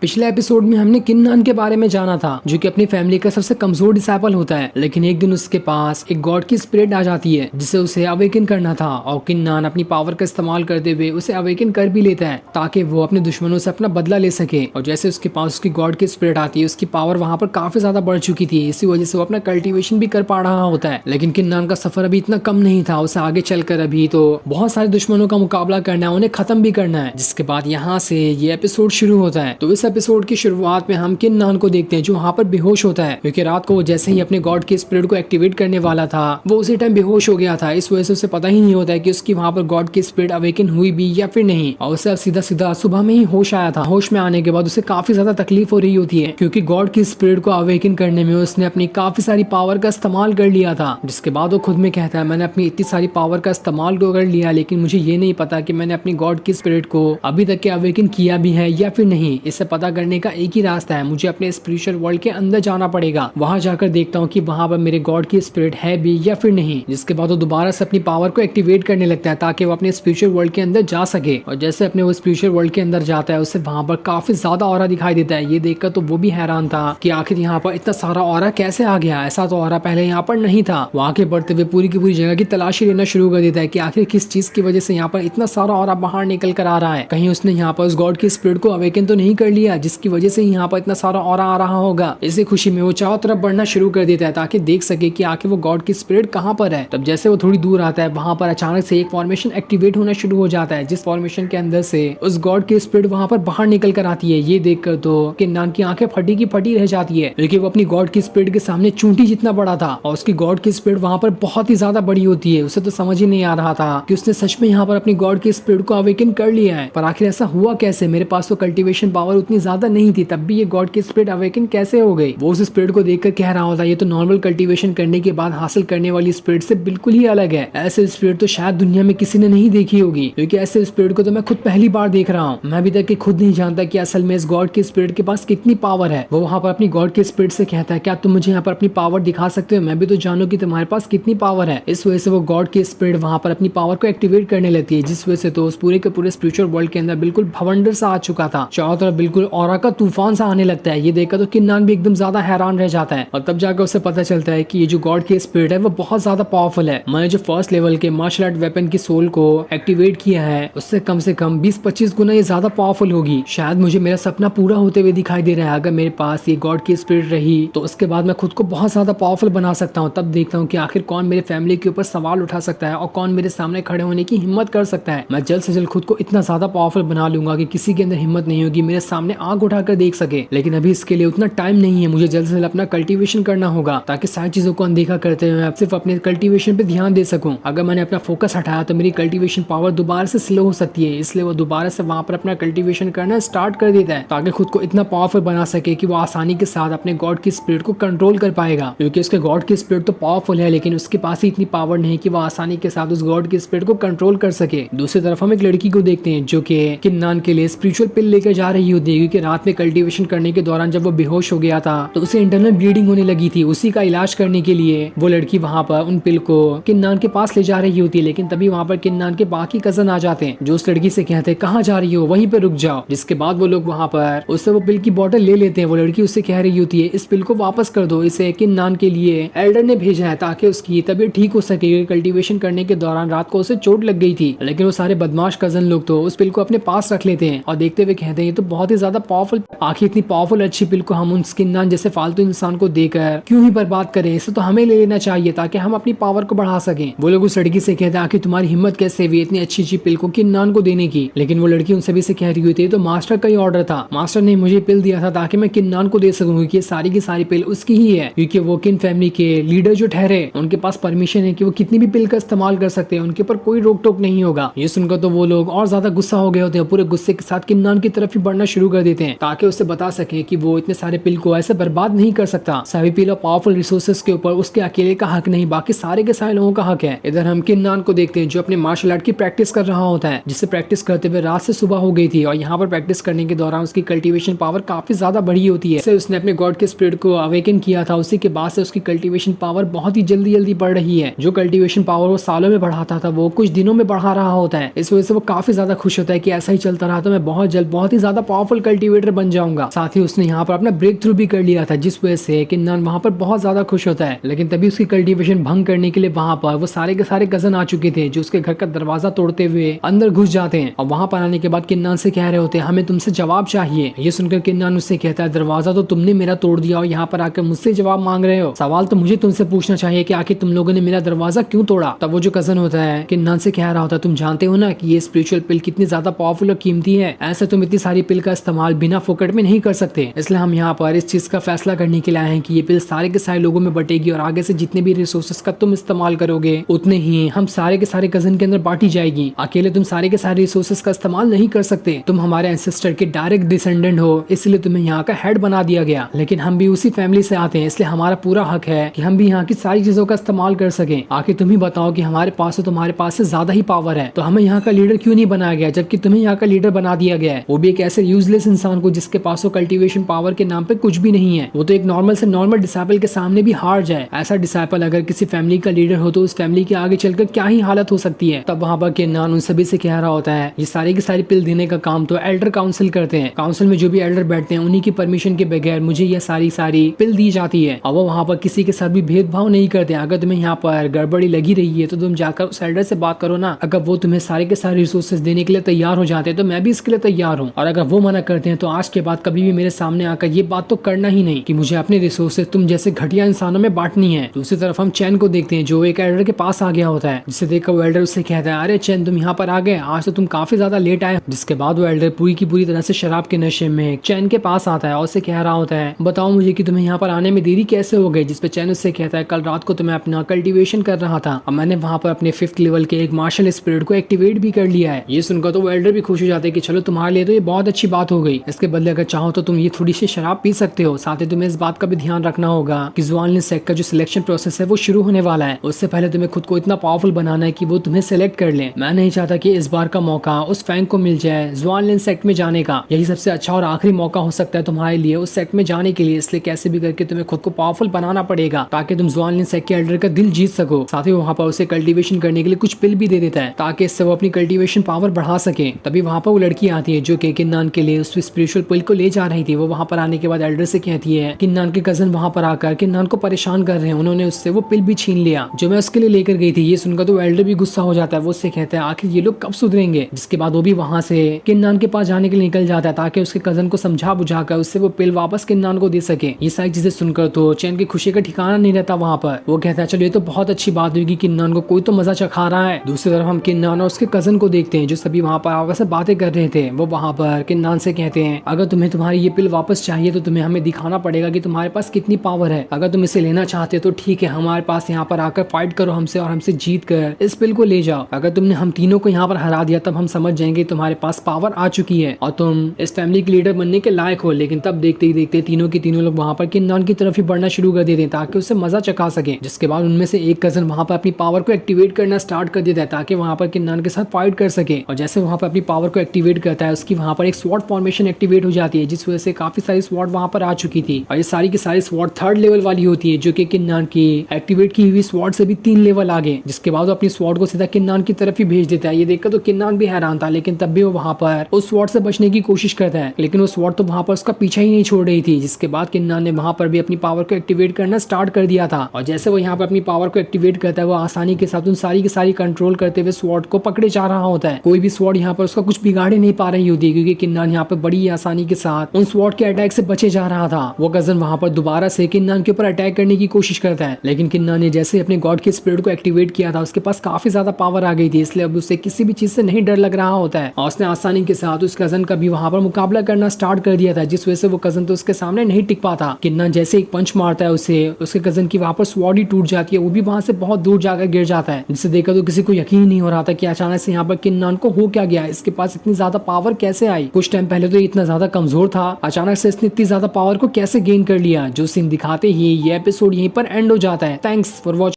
पिछले एपिसोड में हमने किन्नान के बारे में जाना था, जो कि अपनी फैमिली का सबसे कमजोर डिसाइपल होता है। लेकिन एक दिन उसके पास एक गॉड की स्पिरिट आ जाती है जिसे उसे अवेकन करना था, और किन्नान अपनी पावर का इस्तेमाल करते हुए उसे अवेकन कर भी लेता है ताकि वो अपने दुश्मनों से अपना बदला ले सके। और जैसे उसके पास उसकी गॉड की स्पिरिट आती है, उसकी पावर वहां पर काफी ज्यादा बढ़ चुकी थी। इसी वजह से वो अपना कल्टीवेशन भी कर पा रहा होता है। लेकिन किन्नान का सफर अभी इतना कम नहीं था, उसे आगे चलकर अभी तो बहुत सारे दुश्मनों का मुकाबला करना है, उन्हें खत्म भी करना है। जिसके बाद यहाँ से ये एपिसोड शुरू होता है। तो इस एपिसोड की शुरुआत में हम किन्नान को देखते हैं जो वहाँ पर बेहोश होता है, क्योंकि रात को वो जैसे ही अपने गॉड के स्पिरिट को एक्टिवेट करने वाला था वो उसी टाइम बेहोश हो गया था। इस वजह से उसे पता ही नहीं होता है कि उसकी वहाँ पर गॉड की स्पिरिट अवेकन हुई भी या फिर नहीं। और उसे अब सीधा सीधा सुबह में ही होश आया था। होश में आने के बाद उसे काफी ज्यादा तकलीफ हो रही होती है, क्योंकि गॉड की स्पिरिट को अवेकन करने में उसने अपनी काफी सारी पावर का इस्तेमाल कर लिया था। जिसके बाद वो खुद में कहता है, मैंने अपनी इतनी सारी पावर का इस्तेमाल कर लिया, लेकिन मुझे ये नहीं पता कि मैंने अपनी गॉड की स्पिरिट को अभी तक के अवेकन किया भी है या फिर नहीं। इसे पता करने का एक ही रास्ता है, मुझे अपने स्पिरिचुअल वर्ल्ड के अंदर जाना पड़ेगा। वहां जाकर देखता हूँ कि वहां पर मेरे गॉड की स्पिरिट है भी या फिर नहीं। जिसके बाद वो दोबारा से अपनी पावर को एक्टिवेट करने लगता है ताकि वो अपने स्पिरिचुअल वर्ल्ड के अंदर जा सके। और जैसे अपने वो स्पिरिचुअल वर्ल्ड के अंदर जाता है, उसे वहां पर काफी ज्यादा ऑरा दिखाई देता है। ये देखकर तो वो भी हैरान था कि आखिर यहाँ पर इतना सारा ऑरा कैसे आ गया। ऐसा तो ऑरा पहले यहाँ पर नहीं था। वो आगे बढ़ते हुए पूरी की पूरी जगह की तलाशी लेना शुरू कर देता है कि आखिर किस चीज की वजह से यहाँ पर इतना सारा ऑरा बाहर निकल कर आ रहा है। कहीं उसने यहाँ पर उस गॉड की स्पिरिट को अवेकन तो नहीं कर लिया जिसकी वजह से यहाँ पर इतना सारा ऑरा आ रहा होगा। इसी खुशी में वो चारों तरफ बढ़ना शुरू कर देता है ताकि देख सके कि आखिर वो गॉड की स्पिरिट कहाँ पर है। तब जैसे वो थोड़ी दूर आता है, वहां पर अचानक से एक फॉर्मेशन एक्टिवेट होना शुरू हो जाता है, जिस फॉर्मेशन के अंदर से उस गॉड की स्पिरिट वहां पर बाहर निकल कर आती है। ये देखकर तो किन्नान की आंखें फटी की फटी रह जाती है, क्योंकि वो अपनी गॉड की स्पिरिट के सामने चूंटी जितना बड़ा था और उसकी गॉड की स्पिरिट वहां पर बहुत ही ज्यादा बड़ी होती है। उसे तो समझ ही नहीं आ रहा था कि उसने सच में यहाँ पर अपनी गॉड की स्पिरिट को अवेकन कर लिया है। पर आखिर ऐसा हुआ कैसे? मेरे पास तो कल्टीवेशन पावर उतनी ज्यादा नहीं थी, तब भी ये गॉड की स्पिरिट अवेकन कैसे हो गई? वो उस स्पिरिट को देखकर कह रहा होता, ये तो नॉर्मल कल्टीवेशन करने के बाद हासिल करने वाली स्पिरिट से बिल्कुल ही अलग है। ऐसे स्पिरिट तो शायद दुनिया में किसी ने नहीं देखी होगी, क्योंकि ऐसे स्पिरिट को तो मैं खुद पहली बार देख रहा हूँ। मैं अभी तक के खुद नहीं जानता कि असल में इस गॉड की स्पिरिट के पास कितनी पावर है। वो वहाँ पर अपनी गॉड की स्पिरिट से कहता है, क्या तुम मुझे यहाँ पर अपनी पावर दिखा सकते हो? मैं भी तो जानूं कि तुम्हारे पास कितनी पावर है। इस वजह से वो गॉड की स्पिरिट वहाँ पर अपनी पावर को एक्टिवेट करने लगती है, जिस वजह से तो उस पूरे के पूरे स्पिरिचुअल वर्ल्ड के अंदर बिल्कुल भवंडर सा आ चुका था। चारों तरफ बिल्कुल ऑरा का तूफान सा आने लगता है। ये देखकर तो किन्नान भी एकदम ज्यादा हैरान रह जाता है, और तब जाकर उसे पता चलता है कि ये जो गॉड की स्पिरिट है वो बहुत ज्यादा पावरफुल है। मैंने जो फर्स्ट लेवल के मार्शल आर्ट वेपन की सोल को एक्टिवेट किया है, उससे कम से कम 20-25 गुना ये ज्यादा पावरफुल होगी। शायद मुझे मेरा सपना पूरा होते हुए दिखाई दे रहा है। अगर मेरे पास ये गॉड की स्पिरिट रही तो उसके बाद मैं खुद को बहुत ज्यादा पावरफुल बना सकता हूँ। तब देखता हूँ कि आखिर कौन मेरे फैमिली के ऊपर सवाल उठा सकता है और कौन मेरे सामने खड़े होने की हिम्मत कर सकता है। मैं जल्द से जल्द खुद को इतना ज्यादा पावरफुल बना लूंगा कि किसी के अंदर हिम्मत नहीं होगी मेरे सामने आंख उठाकर देख सके। लेकिन अभी इसके लिए उतना टाइम नहीं है, मुझे जल्द से जल्द अपना कल्टीवेशन करना होगा ताकि सारी चीजों को अनदेखा करते हुए सिर्फ अपने कल्टीवेशन पे ध्यान दे सकूं। अगर मैंने अपना फोकस हटाया तो मेरी कल्टीवेशन पावर दोबारा से स्लो हो सकती है, इसलिए वो दोबारा से वहां पर अपना कल्टीवेशन करना स्टार्ट कर देता है ताकि खुद को इतना पावरफुल बना सके कि वो आसानी के साथ अपने गॉड की स्पिरिट को कंट्रोल कर पाएगा। क्योंकि उसके गॉड की स्पिरिट तो पावरफुल है, लेकिन उसके पास ही इतनी पावर नहीं कि वो आसानी के साथ उस गॉड की स्पिरिट को कंट्रोल कर सके। दूसरी तरफ हम एक लड़की को देखते हैं जो कि किन्नान के लिए स्पिरिचुअल पिल लेकर जा रही होती है, क्योंकि रात में कल्टीवेशन करने के दौरान जब वो बेहोश हो गया था तो उसे इंटरनल ब्लीडिंग होने लगी थी। उसी का इलाज करने के लिए वो लड़की वहां पर उन पिल को किन्नान के पास ले जा रही होती है। लेकिन तभी वहां पर किन्नान के बाकी कजन आ जाते हैं जो उस लड़की से कहते हैं, कहाँ जा रही हो, वहीं पे रुक जाओ। जिसके बाद वो लोग वहां पर उससे वो पिल की बोतल ले लेते हैं। वो लड़की उससे कह रही होती है, इस पिल को वापस कर दो, इसे किन्नान के लिए एल्डर ने भेजा है ताकि उसकी तबीयत ठीक हो सके। कल्टीवेशन करने के दौरान रात को उसे चोट लग गई थी। लेकिन वो सारे बदमाश कजन लोग तो उस पिल को अपने पास रख लेते हैं और देखते हुए कहते हैं, ये तो बहुत ही ज्यादा पावरफुल, आखिर इतनी पावरफुल अच्छी पिल को हम उन किन्नान जैसे फालतू इंसान को देकर क्यों ही बर्बाद करें, इसे तो हमें ले लेना चाहिए ताकि हम अपनी पावर को बढ़ा सकें। वो लोग उस लड़की से कहते हैं, आखिर तुम्हारी हिम्मत कैसे हुई इतनी अच्छी पिल को किन्नान को देने की? लेकिन वो लड़की उन सभी से कह रही हुई थी, तो मास्टर का ही ऑर्डर था, मास्टर ने मुझे पिल दिया था ताकि मैं किन्नान को दे सकूं, क्योंकि सारी की सारी पिल उसकी ही है। क्योंकि वो किन फैमिली के लीडर जो ठहरे उनके पास परमिशन है कि वो कितनी भी पिल का इस्तेमाल कर सकते हैं, उनके ऊपर कोई रोक टोक नहीं होगा। ये सुनकर तो वो लोग और ज्यादा गुस्सा हो गए होते हैं, पूरे गुस्से के साथ किन्नान की तरफ ही बढ़ना शुरू कर देते हैं ताकि उससे बता सके कि वो इतने सारे पिल को ऐसे बर्बाद नहीं कर सकता। सभी पिल और पावरफुल रिसोर्सेज के ऊपर उसके अकेले का हक नहीं, बाकी सारे के सारे लोगों का हक है। इधर हम किन्नान को देखते हैं जो अपने मार्शल आर्ट की प्रैक्टिस कर रहा होता है, जिससे प्रैक्टिस करते हुए रात से सुबह हो गई थी। और यहाँ पर प्रैक्टिस करने के दौरान उसकी कल्टीवेशन पावर काफी ज्यादा बढ़ी होती है। उसने अपने गॉड के स्पिरिट को अवेकन किया था, उसी के बाद से उसकी कल्टीवेशन पावर बहुत ही जल्दी जल्दी बढ़ रही है। जो कल्टीवेशन पावर वो सालों में बढ़ाता था वो कुछ दिनों में बढ़ा रहा होता है। इस वजह से वो काफी ज्यादा खुश होता है कि ऐसा ही चलता रहा तो मैं बहुत जल्द बहुत ही ज्यादा पावरफुल कल्टीवेटर बन जाऊंगा। साथ ही उसने यहाँ पर अपना ब्रेक थ्रू भी कर लिया था, जिस वजह से किन्नान वहाँ पर बहुत ज्यादा खुश होता है। लेकिन तभी उसकी कल्टीवेशन भंग करने के लिए वहाँ पर वो सारे के सारे कजन आ चुके थे, जो उसके घर का दरवाजा तोड़ते हुए अंदर घुस जाते हैं। और वहाँ पर आने के बाद किन्नान से कह रहे होते हैं हमें तुमसे जवाब चाहिए। ये सुनकर किन्नान उससे कहता है दरवाजा तो तुमने मेरा तोड़ दिया और यहाँ पर आकर मुझसे जवाब मांग रहे हो। सवाल तो मुझे तुमसे पूछना चाहिए कि आखिर तुम लोगों ने मेरा दरवाजा क्यों तोड़ा। तब वो जो कजन होता है किन्नान से कह रहा होता है तुम जानते हो ना कि ये स्पिरिचुअल पिल कितनी ज्यादा पावरफुल और कीमती है। ऐसे तुम इतनी सारी पिल का इस्तेमाल बिना फोकट में नहीं कर सकते। इसलिए हम यहाँ पर इस चीज का फैसला करने के लिए आए हैं कि ये पिल सारे के सारे लोगों में बटेगी और आगे से जितने भी रिसोर्सेज का तुम इस्तेमाल करोगे उतने ही हम सारे के सारे कजन के अंदर बांटी जाएगी। अकेले तुम सारे के सारे रिसोर्सेज का इस्तेमाल नहीं कर सकते। तुम हमारे एंसेस्टर के डायरेक्ट डिसेंडेंट हो, इसलिए तुम्हें यहाँ का हेड बना दिया गया। लेकिन हम भी उसी फैमिली से आते हैं, इसलिए हमारा पूरा हक है कि हम भी यहाँ की सारी चीजों का इस्तेमाल कर सके। आखिर तुम ही बताओ कि हमारे पास है, तुम्हारे पास से ज्यादा ही पावर है, तो हमें यहाँ का लीडर क्यों नहीं बनाया गया, जबकि तुम्हें यहाँ का लीडर बना दिया गया है। वो भी एक ऐसे यूजलेस इंसान को जिसके पास कल्टीवेशन पावर के नाम पे कुछ भी नहीं है। वो तो एक नॉर्मल से नॉर्मल डिसाइपल के सामने भी हार जाए। ऐसा डिसाइपल अगर किसी फैमिली का लीडर हो तो उस फैमिली के आगे चलकर क्या ही हालत हो सकती है। तब वहाँ पर किन्नान उन सभी से कह रहा होता है ये सारी की सारी पिल देने का काम तो एल्डर काउंसिल करते हैं। काउंसिल में जो भी एल्डर बैठते हैं उन्हीं की परमिशन के बगैर मुझे ये सारी पिल दी जाती है। और वो वहाँ पर किसी के साथ भी भेदभाव नहीं करते। अगर तुम्हें यहाँ पर गड़बड़ी लगी रही है तो तुम जाकर उस एल्डर से बात करो ना। अगर वो तुम्हें सारे के सारे रिसोर्सेज देने के लिए तैयार हो जाते हैं तो मैं भी इसके लिए तैयार हूँ। और अगर वो मना करते हैं तो आज के बाद कभी भी मेरे सामने आकर ये बात तो करना ही नहीं कि मुझे अपने रिसोर्सेज तुम जैसे घटिया इंसानों में बांटनी है। दूसरी तरफ हम चैन को देखते हैं जो एक एल्डर के पास आ गया होता है, जिसे देखकर वो एल्डर उससे कहता है अरे चैन तुम यहाँ पर आ गए, आज तो तुम काफी ज्यादा लेट आए। जिसके बाद वो एल्डर पूरी की पूरी तरह से शराब के नशे में चैन के पास आता है और उससे कह रहा होता है बताओ मुझे कि तुम्हें यहाँ पर आने में देरी कैसे हो गई। जिसपे चैन उससे कहता है कल रात को तो मैं अपना कल्टीवेशन कर रहा था और मैंने वहाँ पर अपने 5th लेवल के एक मार्शल स्पिरिट को एक्टिवेट भी कर लिया है। ये सुनकर तो वो एल्डर भी खुश हो जाते हैं कि चलो तुम्हारे लिए तो ये बहुत अच्छी बात हो गई। इसके बदले अगर चाहो तो तुम ये थोड़ी सी शराब पी सकते हो। साथ ही तुम्हें इस बात का भी ध्यान रखना होगा कि ज़ुआनलिन सेक्ट का जो सिलेक्शन प्रोसेस है वो शुरू होने वाला है। उससे पहले तुम्हें खुद को इतना पावरफुल बनाना है कि वो तुम्हें सिलेक्ट कर ले। मैं नहीं चाहता कि इस बार का मौका उस फैंग को मिल जाए ज़ुआनलिन सेक्ट में जाने का। यही सबसे अच्छा और आखिरी मौका हो सकता है तुम्हारे लिए उस सेक्ट में जाने के लिए। इसलिए कैसे भी करके तुम्हें खुद को पावरफुल बनाना पड़ेगा ताकि तुम ज़ुआनलिन सेक्ट के एल्डर का दिल जीत सको। साथ ही वहाँ पर उसे कल्टीवेशन करने के लिए कुछ पिल भी दे देता है ताकि इससे वो अपनी कल्टीवेशन पावर बढ़ा सके। तभी वहाँ पर वो लड़की आती है जो कि किन्नान के लिए उस स्पिरिचुअल पिल को ले जा रही थी। वो वहाँ पर आने के बाद एल्डर से कहती है किन्नान के कजन वहाँ पर आकर किन्नान को परेशान कर रहे हैं, उन्होंने उससे वो पिल भी छीन लिया जो मैं उसके लिए लेकर गई थी। ये सुनकर तो एल्डर भी गुस्सा हो जाता है। वो उससे कहता है आखिर ये लोग कब सुधरेंगे। जिसके बाद वो भी वहाँ से किन्नान के पास जाने के लिए निकल जाता है ताकि उसके कजन को समझा बुझाकर उससे वो पिल वापस किन्नान को दे सके। ये सारी चीजें सुनकर तो चैन की खुशी का ठिकाना नहीं रहता वहाँ पर। वो कहता है चलो ये तो बहुत अच्छी बात हुई कि किन्नान को कोई तो मजा चखा रहा है। दूसरी तरफ हम किन्नान और उसके कजन को देखते हैं जो सभी वहाँ पर आपस में बातें कर रहे थे। वो वहाँ पर किन्नान से कहते हैं अगर तुम्हें तुम्हारी ये पिल वापस चाहिए तो तुम्हें हमें दिखाना पड़ेगा कि तुम्हारे पास कितनी पावर है। अगर तुम इसे लेना चाहते हो तो ठीक है, हमारे पास यहाँ पर आकर फाइट करो हमसे और हमसे जीत कर इस पिल को ले जाओ। अगर तुमने हम तीनों को यहाँ पर हरा दिया तब हम समझ जाएंगे तुम्हारे पास पावर आ चुकी है और तुम इस फैमिली के लीडर बनने के लायक हो। लेकिन तब देखते ही देखते तीनों के तीनों लोग वहाँ पर किन्नान की तरफ ही बढ़ना शुरू कर देते हैं ताकि उससे मजा चखा सके। जिसके बाद उनमें से एक कजन वहाँ पर अपनी पावर को एक्टिवेट करना स्टार्ट कर देता है ताकि वहाँ पर किन्नान के साथ फाइट कर सके। और जैसे वहाँ पर अपनी पावर को एक्टिवेट करता है उसकी वहाँ पर एक स्वॉर्ड फॉर्मेशन एक्टिवेट हो जाती है जिस वजह से काफी सारी स्वॉर्ड वहाँ पर आ चुकी थी। और ये सारी की सारी स्वॉर्ड 3rd लेवल वाली होती है जो कि किन्नान की एक्टिवेट की हुई स्वॉर्ड से भी 3 लेवल आगे। जिसके बाद वो अपनी स्वॉर्ड को सीधा किन्नान की तरफ ही भेज देता है। ये देखकर तो किन्नान भी हैरान था, लेकिन तब भी वो वहाँ पर उस स्वॉर्ड से बचने की कोशिश करता है। लेकिन वो स्वॉर्ड तो वहाँ पर उसका पीछा ही नहीं छोड़ रही थी। जिसके बाद किन्नान ने वहाँ पर भी अपनी पावर को एक्टिवेट करना स्टार्ट कर दिया था। और जैसे वो यहाँ पर अपनी पावर को एक्टिवेट करता है वो आसानी के साथ उन सारी की सारी कंट्रोल करते हुए स्वॉर्ड को पकड़े जा रहा होता है। कोई भी स्वॉर्ड यहाँ पर उसका कुछ बिगाड़े नहीं पा रही होती क्योंकि किन्नान यहाँ पर बड़ी आसानी के साथ उन स्वॉर्ड के अटैक से बचे जा रहा था। वो कजन वहाँ पर दोबारा से किन्नान के ऊपर अटैक करने की कोशिश करता है, लेकिन किन्नान ने जैसे अपने गॉड के स्पिरिट को एक्टिवेट किया था उसके पास काफी ज्यादा पावर आ गई थी। इसलिए अब उसे किसी भी चीज से नहीं डर लग रहा होता है और उसने आसानी के साथ उस कजन का भी वहाँ पर मुकाबला करना स्टार्ट कर दिया था। जिस वजह से वो कजन तो उसके सामने नहीं टिक पाता। किन्नान जैसे एक पंच मारता है उसे, उसके कजन की वहाँ पर स्वॉर्ड ही टूट जाती है, वो भी वहाँ से बहुत दूर जाकर गिर जाता है। जिसे देखकर तो किसी को यकीन नहीं हो रहा था कि अचानक से यहाँ पर किन्नान को हो क्या गया, इसके पास इतनी ज्यादा पावर कैसे आई। कुछ टाइम पहले तो इतना ज्यादा कमजोर था, अचानक से इसने इतनी ज्यादा पावर को कैसे गेन कर लिया। जो सीन दिखाते ही ये एपिसोड यहीं पर एंड हो जाता है। Thanks for watching.